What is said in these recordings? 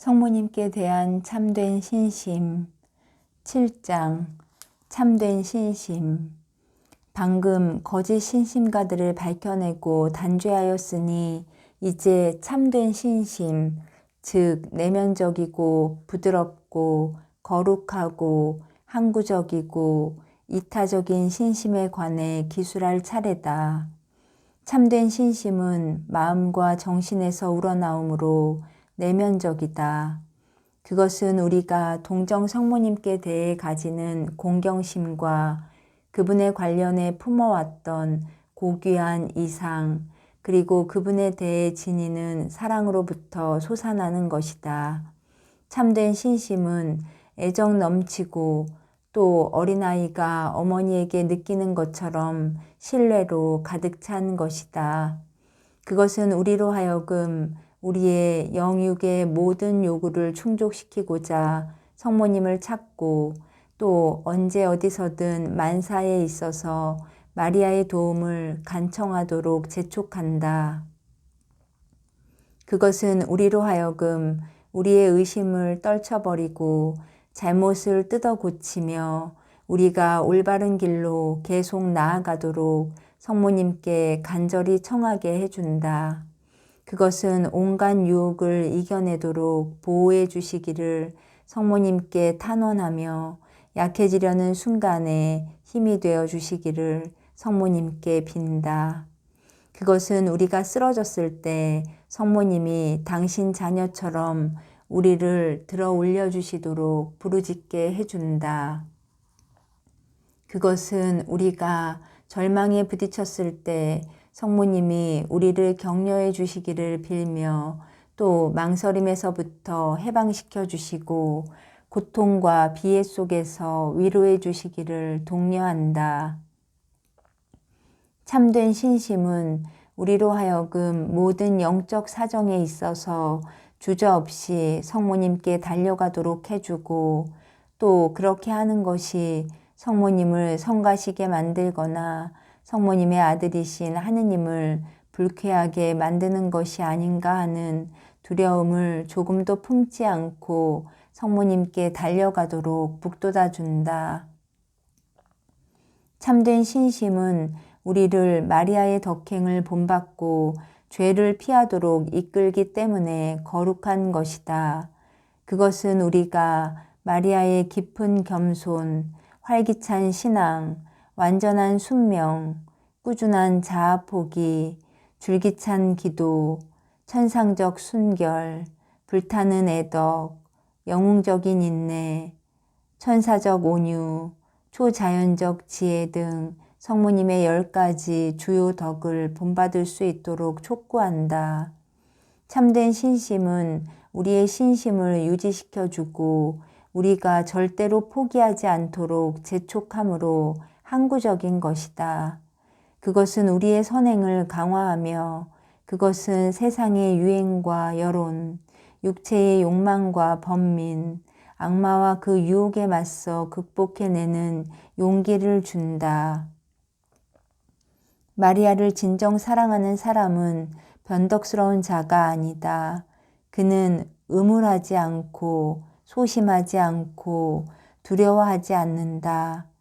성모님께 대한 참된 신심 7장 참된 신심. 방금 거짓 신심가들을 밝혀내고 단죄하였으니 이제 참된 신심, 즉 내면적이고 부드럽고 거룩하고 항구적이고 이타적인 신심에 관해 기술할 차례다. 참된 신심은 마음과 정신에서 우러나오므로 내면적이다. 그것은 우리가 동정 성모님께 대해 가지는 공경심과 그분에 관련해 품어왔던 고귀한 이상, 그리고 그분에 대해 지니는 사랑으로부터 솟아나는 것이다. 참된 신심은 애정 넘치고 또 어린아이가 어머니에게 느끼는 것처럼 신뢰로 가득 찬 것이다. 그것은 우리로 하여금 우리의 영육의 모든 요구를 충족시키고자 성모님을 찾고 또 언제 어디서든 만사에 있어서 마리아의 도움을 간청하도록 재촉한다. 그것은 우리로 하여금 우리의 의심을 떨쳐버리고 잘못을 뜯어 고치며 우리가 올바른 길로 계속 나아가도록 성모님께 간절히 청하게 해준다. 그것은 온갖 유혹을 이겨내도록 보호해 주시기를 성모님께 탄원하며 약해지려는 순간에 힘이 되어 주시기를 성모님께 빈다. 그것은 우리가 쓰러졌을 때 성모님이 당신 자녀처럼 우리를 들어 올려주시도록 부르짖게 해준다. 그것은 우리가 절망에 부딪혔을 때 성모님이 우리를 격려해 주시기를 빌며 또 망설임에서부터 해방시켜 주시고 고통과 비애 속에서 위로해 주시기를 독려한다. 참된 신심은 우리로 하여금 모든 영적 사정에 있어서 주저없이 성모님께 달려가도록 해주고 또 그렇게 하는 것이 성모님을 성가시게 만들거나 성모님의 아들이신 하느님을 불쾌하게 만드는 것이 아닌가 하는 두려움을 조금도 품지 않고 성모님께 달려가도록 북돋아 준다. 참된 신심은 우리를 마리아의 덕행을 본받고 죄를 피하도록 이끌기 때문에 거룩한 것이다. 그것은 우리가 마리아의 깊은 겸손, 활기찬 신앙, 완전한 순명, 꾸준한 자아 포기, 줄기찬 기도, 천상적 순결, 불타는 애덕, 영웅적인 인내, 천사적 온유, 초자연적 지혜 등 성모님의 10가지 주요 덕을 본받을 수 있도록 촉구한다. 참된 신심은 우리의 신심을 유지시켜주고 우리가 절대로 포기하지 않도록 재촉함으로 항구적인 것이다. 그것은 우리의 선행을 강화하며 그것은 세상의 유행과 여론, 육체의 욕망과 번민, 악마와 그 유혹에 맞서 극복해내는 용기를 준다. 마리아를 진정 사랑하는 사람은 변덕스러운 자가 아니다. 그는 음울하지 않고 소심하지 않고 두려워하지 않는다.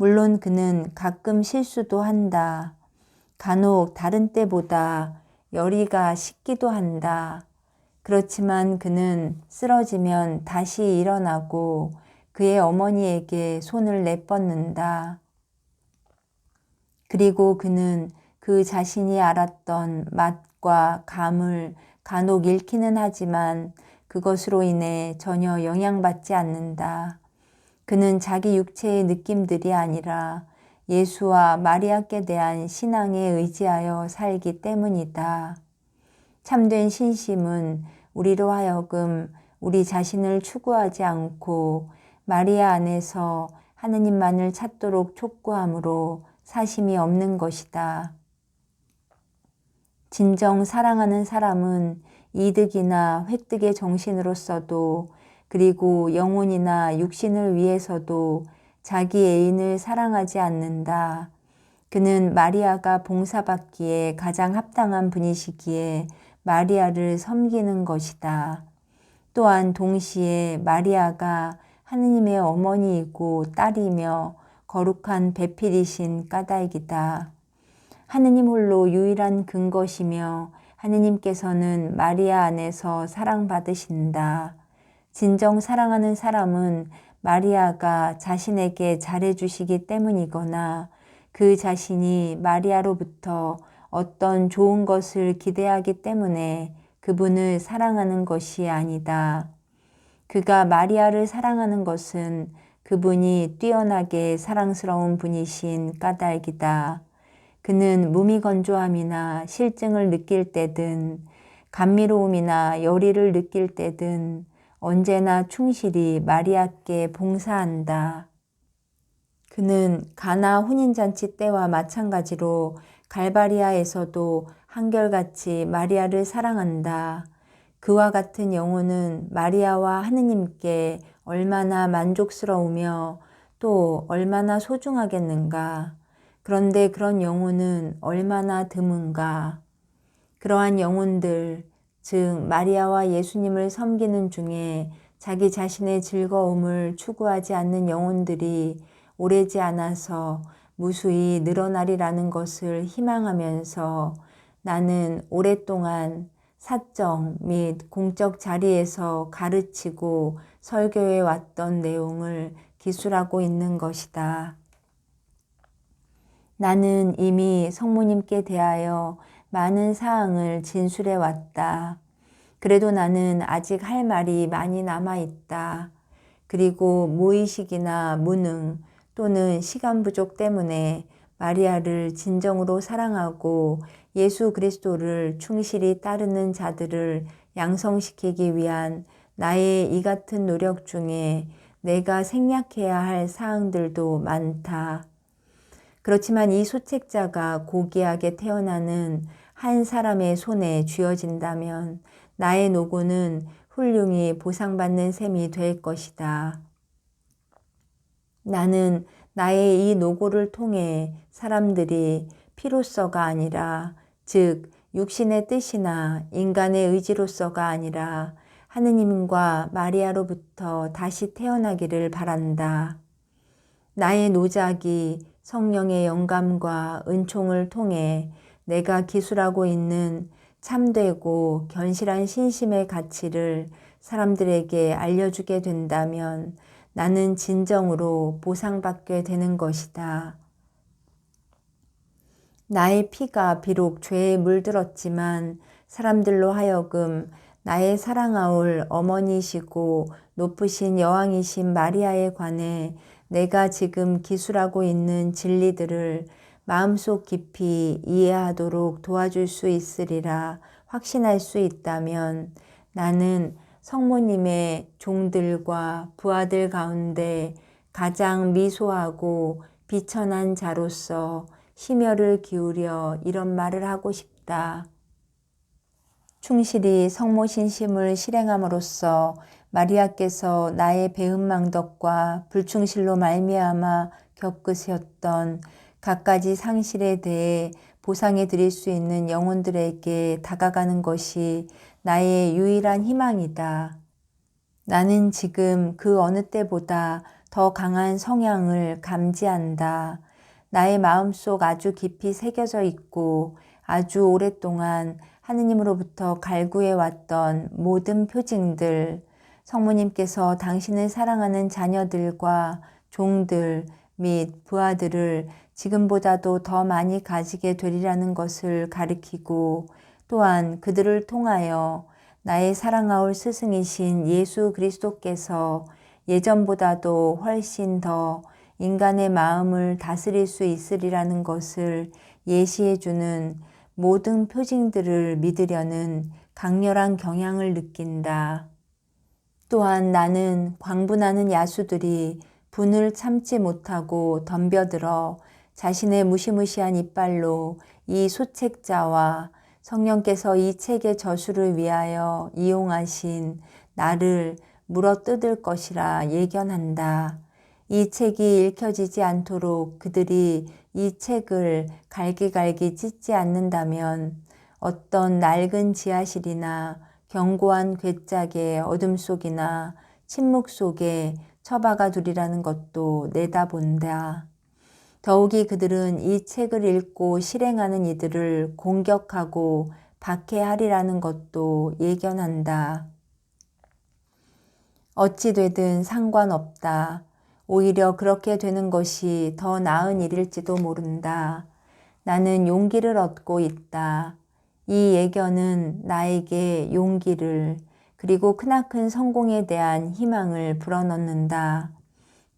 물론 그는 가끔 실수도 한다. 간혹 다른 때보다 열의가 식기도 한다. 그렇지만 그는 쓰러지면 다시 일어나고 그의 어머니에게 손을 내뻗는다. 그리고 그는 그 자신이 알았던 맛과 감을 간혹 잃기는 하지만 그것으로 인해 전혀 영향받지 않는다. 그는 자기 육체의 느낌들이 아니라 예수와 마리아께 대한 신앙에 의지하여 살기 때문이다. 참된 신심은 우리로 하여금 우리 자신을 추구하지 않고 마리아 안에서 하느님만을 찾도록 촉구하므로 사심이 없는 것이다. 진정 사랑하는 사람은 이득이나 획득의 정신으로서도 그리고 영혼이나 육신을 위해서도 자기 애인을 사랑하지 않는다. 그는 마리아가 봉사받기에 가장 합당한 분이시기에 마리아를 섬기는 것이다. 또한 동시에 마리아가 하느님의 어머니이고 딸이며 거룩한 배필이신 까닭이다. 하느님 홀로 유일한 근것이며 하느님께서는 마리아 안에서 사랑받으신다. 진정 사랑하는 사람은 마리아가 자신에게 잘해주시기 때문이거나 그 자신이 마리아로부터 어떤 좋은 것을 기대하기 때문에 그분을 사랑하는 것이 아니다. 그가 마리아를 사랑하는 것은 그분이 뛰어나게 사랑스러운 분이신 까닭이다. 그는 무미건조함이나 실증을 느낄 때든 감미로움이나 열의를 느낄 때든 언제나 충실히 마리아께 봉사한다. 그는 가나 혼인잔치 때와 마찬가지로 갈바리아에서도 한결같이 마리아를 사랑한다. 그와 같은 영혼은 마리아와 하느님께 얼마나 만족스러우며 또 얼마나 소중하겠는가. 그런데 그런 영혼은 얼마나 드문가. 그러한 영혼들, 즉 마리아와 예수님을 섬기는 중에 자기 자신의 즐거움을 추구하지 않는 영혼들이 오래지 않아서 무수히 늘어나리라는 것을 희망하면서 나는 오랫동안 사적 및 공적 자리에서 가르치고 설교해 왔던 내용을 기술하고 있는 것이다. 나는 이미 성모님께 대하여 많은 사항을 진술해 왔다. 그래도 나는 아직 할 말이 많이 남아 있다. 그리고 무의식이나 무능 또는 시간 부족 때문에 마리아를 진정으로 사랑하고 예수 그리스도를 충실히 따르는 자들을 양성시키기 위한 나의 이 같은 노력 중에 내가 생략해야 할 사항들도 많다. 그렇지만 이 소책자가 고귀하게 태어나는 한 사람의 손에 쥐어진다면 나의 노고는 훌륭히 보상받는 셈이 될 것이다. 나는 나의 이 노고를 통해 사람들이 피로서가 아니라 즉 육신의 뜻이나 인간의 의지로서가 아니라 하느님과 마리아로부터 다시 태어나기를 바란다. 나의 노작이 성령의 영감과 은총을 통해 내가 기술하고 있는 참되고 견실한 신심의 가치를 사람들에게 알려주게 된다면 나는 진정으로 보상받게 되는 것이다. 나의 피가 비록 죄에 물들었지만 사람들로 하여금 나의 사랑하올 어머니이시고 높으신 여왕이신 마리아에 관해 내가 지금 기술하고 있는 진리들을 마음속 깊이 이해하도록 도와줄 수 있으리라 확신할 수 있다면 나는 성모님의 종들과 부하들 가운데 가장 미소하고 비천한 자로서 심혈을 기울여 이런 말을 하고 싶다. 충실히 성모 신심을 실행함으로써 마리아께서 나의 배은망덕과 불충실로 말미암아 겪으셨던 갖가지 상실에 대해 보상해 드릴 수 있는 영혼들에게 다가가는 것이 나의 유일한 희망이다. 나는 지금 그 어느 때보다 더 강한 성향을 감지한다. 나의 마음속 아주 깊이 새겨져 있고 아주 오랫동안 하느님으로부터 갈구해 왔던 모든 표징들, 성모님께서 당신을 사랑하는 자녀들과 종들 및 부하들을 지금보다도 더 많이 가지게 되리라는 것을 가리키고 또한 그들을 통하여 나의 사랑하올 스승이신 예수 그리스도께서 예전보다도 훨씬 더 인간의 마음을 다스릴 수 있으리라는 것을 예시해주는 모든 표징들을 믿으려는 강렬한 경향을 느낀다. 또한 나는 광분하는 야수들이 분을 참지 못하고 덤벼들어 자신의 무시무시한 이빨로 이 소책자와 성령께서 이 책의 저수를 위하여 이용하신 나를 물어뜯을 것이라 예견한다. 이 책이 읽혀지지 않도록 그들이 이 책을 갈기갈기 찢지 않는다면 어떤 낡은 지하실이나 견고한 괴짝의 어둠 속이나 침묵 속에 처박아 두리라는 것도 내다본다. 더욱이 그들은 이 책을 읽고 실행하는 이들을 공격하고 박해하리라는 것도 예견한다. 어찌 되든 상관없다. 오히려 그렇게 되는 것이 더 나은 일일지도 모른다. 나는 용기를 얻고 있다. 이 예견은 나에게 용기를 그리고 크나큰 성공에 대한 희망을 불어넣는다.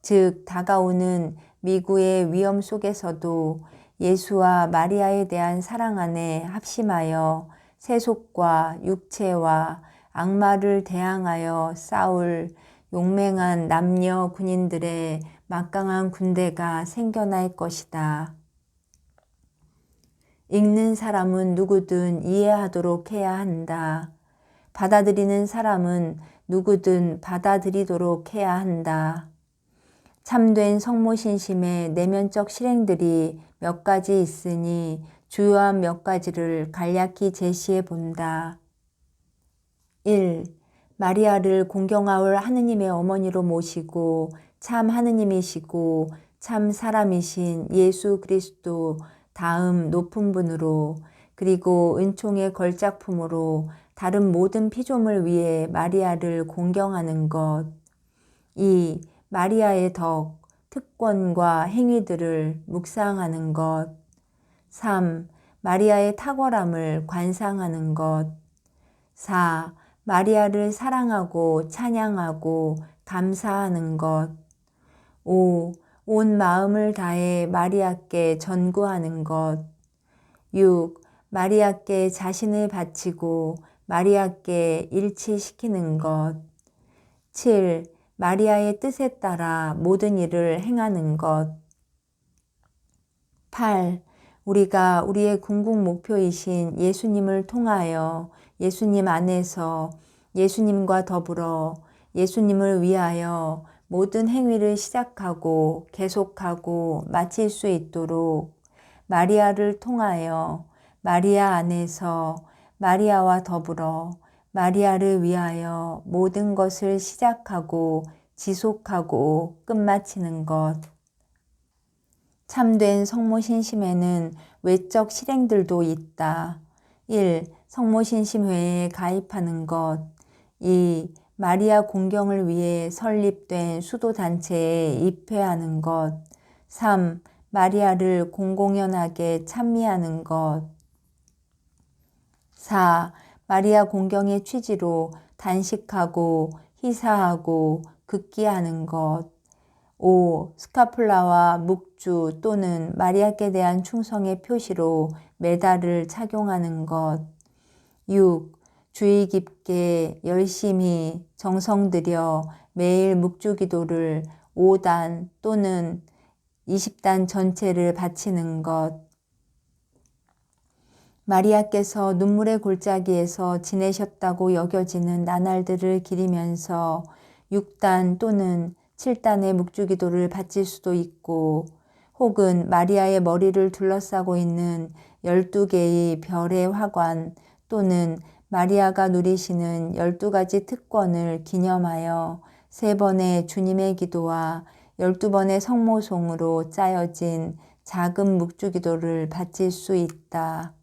즉 다가오는 미구의 위험 속에서도 예수와 마리아에 대한 사랑 안에 합심하여 세속과 육체와 악마를 대항하여 싸울 용맹한 남녀 군인들의 막강한 군대가 생겨날 것이다. 읽는 사람은 누구든 이해하도록 해야 한다. 받아들이는 사람은 누구든 받아들이도록 해야 한다. 참된 성모신심의 내면적 실행들이 몇 가지 있으니 주요한 몇 가지를 간략히 제시해 본다. 1. 마리아를 공경하올 하느님의 어머니로 모시고 참 하느님이시고 참 사람이신 예수 그리스도 다음 높은 분으로 그리고 은총의 걸작품으로 다른 모든 피조물 위에 마리아를 공경하는 것. 2. 마리아의 덕, 특권과 행위들을 묵상하는 것. 3. 마리아의 탁월함을 관상하는 것. 4. 마리아를 사랑하고 찬양하고 감사하는 것. 5. 온 마음을 다해 마리아께 전구하는 것. 6. 마리아께 자신을 바치고 마리아께 일치시키는 것. 7. 마리아의 뜻에 따라 모든 일을 행하는 것. 8. 우리가 우리의 궁극 목표이신 예수님을 통하여 예수님 안에서 예수님과 더불어 예수님을 위하여 모든 행위를 시작하고 계속하고 마칠 수 있도록 마리아를 통하여 마리아 안에서 마리아와 더불어 마리아를 위하여 모든 것을 시작하고 지속하고 끝마치는 것. 참된 성모신심에는 외적 실행들도 있다. 1. 성모신심회에 가입하는 것. 2. 마리아 공경을 위해 설립된 수도단체에 입회하는 것. 3. 마리아를 공공연하게 찬미하는 것. 4. 마리아 공경의 취지로 단식하고 희사하고 극기하는 것. 5. 스카플라와 묵주 또는 마리아께 대한 충성의 표시로 메달을 착용하는 것. 6. 주의 깊게 열심히 정성 들여 매일 묵주 기도를 5단 또는 20단 전체를 바치는 것. 마리아께서 눈물의 골짜기에서 지내셨다고 여겨지는 나날들을 기리면서 6단 또는 7단의 묵주기도를 바칠 수도 있고 혹은 마리아의 머리를 둘러싸고 있는 12개의 별의 화관 또는 마리아가 누리시는 12가지 특권을 기념하여 3번의 주님의 기도와 12번의 성모송으로 짜여진 작은 묵주기도를 바칠 수 있다.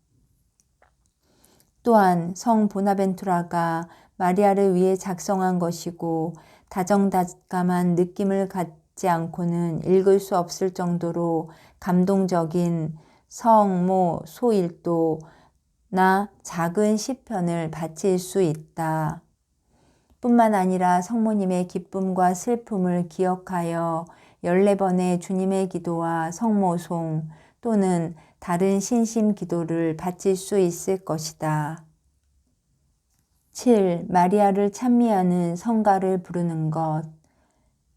또한 성 보나벤투라가 마리아를 위해 작성한 것이고 다정다감한 느낌을 갖지 않고는 읽을 수 없을 정도로 감동적인 성모 소일도나 작은 시편을 바칠 수 있다. 뿐만 아니라 성모님의 기쁨과 슬픔을 기억하여 14번의 주님의 기도와 성모송 또는 다른 신심 기도를 바칠 수 있을 것이다. 7. 마리아를 찬미하는 성가를 부르는 것.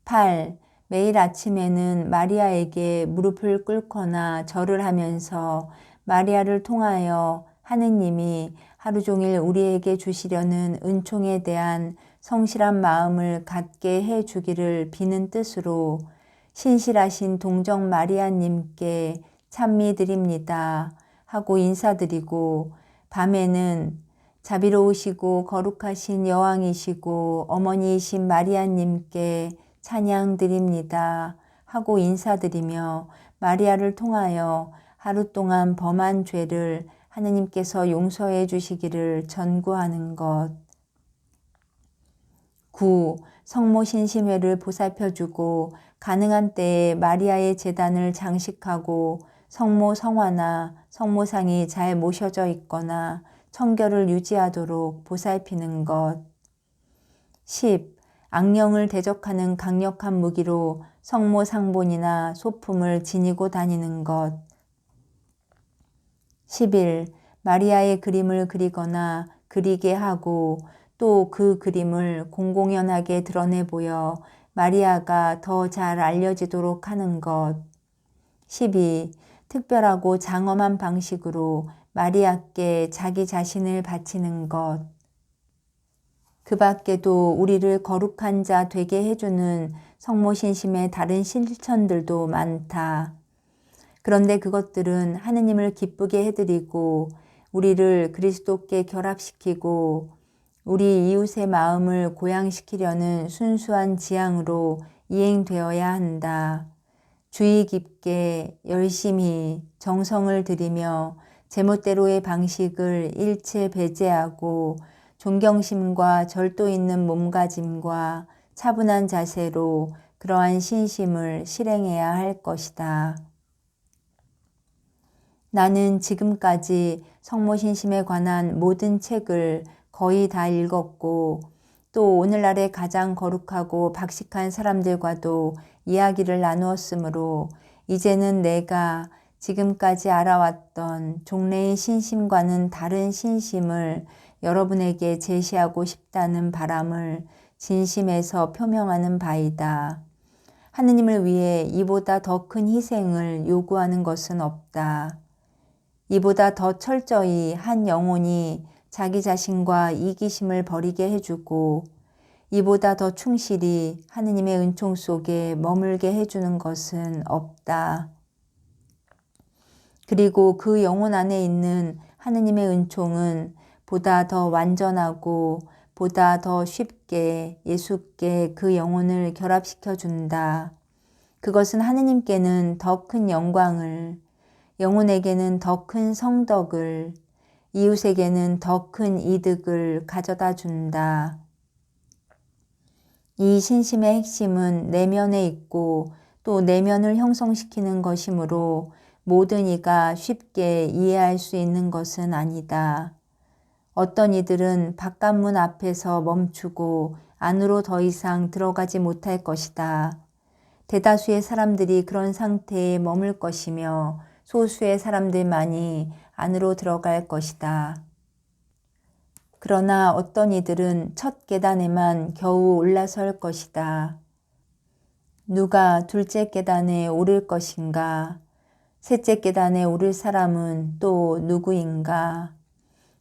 8. 매일 아침에는 마리아에게 무릎을 꿇거나 절을 하면서 마리아를 통하여 하느님이 하루 종일 우리에게 주시려는 은총에 대한 성실한 마음을 갖게 해 주기를 비는 뜻으로 신실하신 동정 마리아님께 찬미 드립니다 하고 인사드리고 밤에는 자비로우시고 거룩하신 여왕이시고 어머니이신 마리아님께 찬양 드립니다 하고 인사드리며 마리아를 통하여 하루 동안 범한 죄를 하느님께서 용서해 주시기를 전구하는 것. 9. 성모 신심회를 보살펴주고 가능한 때에 마리아의 제단을 장식하고 성모 성화나 성모상이 잘 모셔져 있거나 청결을 유지하도록 보살피는 것. 10. 악령을 대적하는 강력한 무기로 성모 상본이나 소품을 지니고 다니는 것. 11. 마리아의 그림을 그리거나 그리게 하고 또 그 그림을 공공연하게 드러내 보여 마리아가 더 잘 알려지도록 하는 것. 12. 특별하고 장엄한 방식으로 마리아께 자기 자신을 바치는 것. 그 밖에도 우리를 거룩한 자 되게 해주는 성모신심의 다른 실천들도 많다. 그런데 그것들은 하느님을 기쁘게 해드리고 우리를 그리스도께 결합시키고 우리 이웃의 마음을 고양시키려는 순수한 지향으로 이행되어야 한다. 주의 깊게 열심히 정성을 들이며 제멋대로의 방식을 일체 배제하고 존경심과 절도 있는 몸가짐과 차분한 자세로 그러한 신심을 실행해야 할 것이다. 나는 지금까지 성모신심에 관한 모든 책을 거의 다 읽었고 또 오늘날의 가장 거룩하고 박식한 사람들과도 이야기를 나누었으므로 이제는 내가 지금까지 알아왔던 종래의 신심과는 다른 신심을 여러분에게 제시하고 싶다는 바람을 진심에서 표명하는 바이다. 하느님을 위해 이보다 더 큰 희생을 요구하는 것은 없다. 이보다 더 철저히 한 영혼이 자기 자신과 이기심을 버리게 해주고 이보다 더 충실히 하느님의 은총 속에 머물게 해주는 것은 없다. 그리고 그 영혼 안에 있는 하느님의 은총은 보다 더 완전하고 보다 더 쉽게 예수께 그 영혼을 결합시켜 준다. 그것은 하느님께는 더 큰 영광을, 영혼에게는 더 큰 성덕을, 이웃에게는 더 큰 이득을 가져다 준다. 이 신심의 핵심은 내면에 있고 또 내면을 형성시키는 것이므로 모든 이가 쉽게 이해할 수 있는 것은 아니다. 어떤 이들은 바깥문 앞에서 멈추고 안으로 더 이상 들어가지 못할 것이다. 대다수의 사람들이 그런 상태에 머물 것이며 소수의 사람들만이 안으로 들어갈 것이다. 그러나 어떤 이들은 첫 계단에만 겨우 올라설 것이다. 누가 둘째 계단에 오를 것인가? 셋째 계단에 오를 사람은 또 누구인가?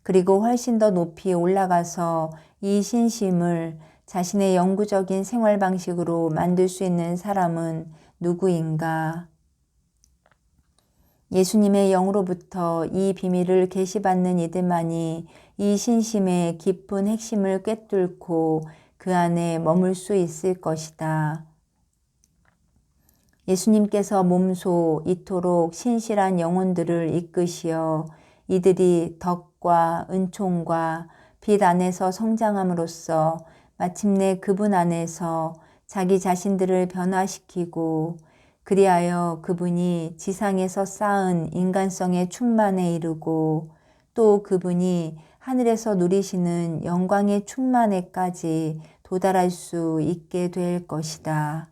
그리고 훨씬 더 높이 올라가서 이 신심을 자신의 영구적인 생활 방식으로 만들 수 있는 사람은 누구인가? 예수님의 영으로부터 이 비밀을 계시받는 이들만이 이 신심의 깊은 핵심을 꿰뚫고 그 안에 머물 수 있을 것이다. 예수님께서 몸소 이토록 신실한 영혼들을 이끄시어 이들이 덕과 은총과 빛 안에서 성장함으로써 마침내 그분 안에서 자기 자신들을 변화시키고 그리하여 그분이 지상에서 쌓은 인간성의 충만에 이르고 또 그분이 하늘에서 누리시는 영광의 충만에까지 도달할 수 있게 될 것이다.